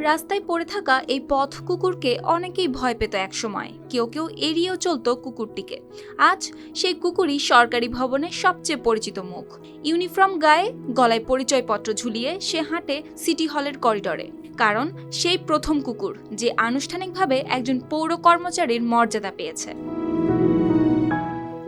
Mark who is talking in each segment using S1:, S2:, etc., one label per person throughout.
S1: রাস্তায় পড়ে থাকা এই পথ কুকুরকে অনেকেই ভয় পেত একসময়, কেউ কেউ এড়িয়েও চলতো কুকুরটিকে। আজ সেই কুকুরই সরকারি ভবনের সবচেয়ে পরিচিত মুখ। ইউনিফর্ম গায়ে, গলায় পরিচয়পত্র ঝুলিয়ে সে হাঁটে সিটি হলের করিডরে। কারণ সেই প্রথম কুকুর যে আনুষ্ঠানিকভাবে একজন পৌর কর্মচারীর মর্যাদা পেয়েছে।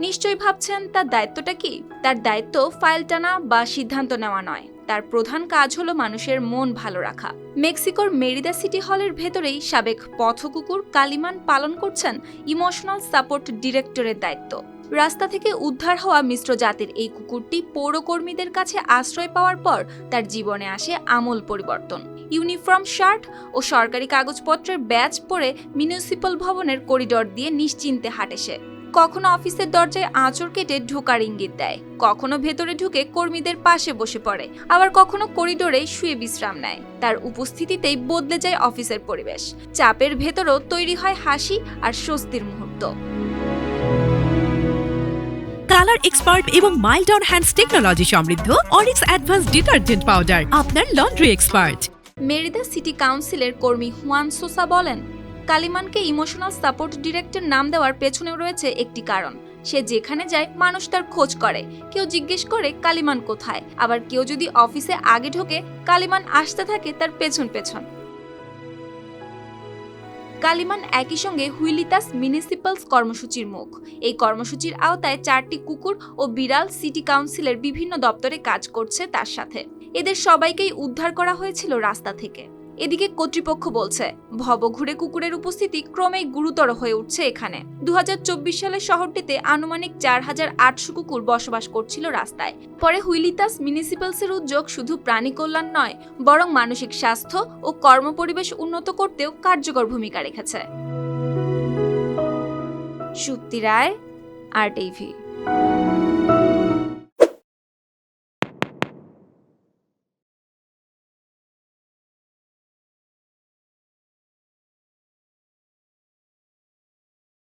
S1: নিশ্চয়ই ভাবছেন তার দায়িত্বটা কি? তার দায়িত্ব ফাইল টানা বা সিদ্ধান্ত নেওয়া নয়, তার প্রধান কাজ হলো মানুষের মন ভালো রাখা। মেক্সিকোর মেরিদা সিটি হলের ভেতরেই সাবেক পথকুকুর কালিমান পালন করছেন ইমোশনাল সাপোর্ট ডিরেক্টরের দায়িত্ব। রাস্তা থেকে উদ্ধার হওয়া মিশ্র জাতের এই কুকুরটি পৌরকর্মীদের কাছে আশ্রয় পাওয়ার পর তার জীবনে আসে আমূল পরিবর্তন। ইউনিফর্ম শার্ট ও সরকারি কাগজপত্রের ব্যাজ পরে মিউনিসিপ্যাল ভবনের করিডর দিয়ে নিশ্চিন্তে হাঁটে সে। কখনো অফিসের দরজায় আঁচড় কেটে ঢোকার ইঙ্গিত দেয়, কখনো ভেতরে ঢুকে কর্মীদের পাশে বসে পড়ে, আবার কখনো করিডোরে শুয়ে বিশ্রাম নেয়। তার উপস্থিতিতেই বদলে যায় অফিসের পরিবেশ। চাপের ভেতরও তৈরি হয় হাসি আর স্বস্তির মুহূর্ত।
S2: কালার এক্সপার্ট এবং মাইল্ড অন হ্যান্ডস টেকনোলজি সমৃদ্ধ অরিক্স অ্যাডভান্স ডিটারজেন্ট পাউডার, আপনার লন্ড্রি এক্সপার্ট।
S1: মেরিদা সিটি কাউন্সিলের কর্মী হুয়ান সোসা বলেন, কালিমানকে ইমোশনাল সাপোর্ট ডিরেক্টর নাম দেওয়ার পেছনেও রয়েছে একটি কারণ। সে যেখানে যায় মানুষ তার খোঁজ করে, কেউ জিজ্ঞেস করে কালিমান কোথায়, আবার কেউ যদি অফিসে আগে ঢোকে কালিমান আসতে থাকে তার পেছন পেছন। কালিমান একই সঙ্গে হুইলিতাস মিউনিসিপ্যালস কর্মসূচির মুখ। এই কর্মসূচির আওতায় 4টি কুকুর ও বিড়াল সিটি কাউন্সিলের বিভিন্ন দপ্তরে কাজ করছে তার সাথে। এদের সবাইকেই উদ্ধার করা হয়েছিল রাস্তা থেকে। এদিকে কর্তৃপক্ষ বলছে, ভবঘুরে কুকুরের উপস্থিতি ক্রমেই গুরুতর হয়ে উঠছে এখানে। 2024 সালে শহরটিতে আনুমানিক 4800 কুকুর বসবাস করছিল রাস্তায়। পরে হুইলিতাস মিউনিসিপ্যালসের উদ্যোগ শুধু প্রাণী কল্যাণ নয়, বরং মানসিক স্বাস্থ্য ও কর্মপরিবেশ উন্নত করতেও কার্যকর ভূমিকা রেখেছে। সুপ্তি রায়, RTV।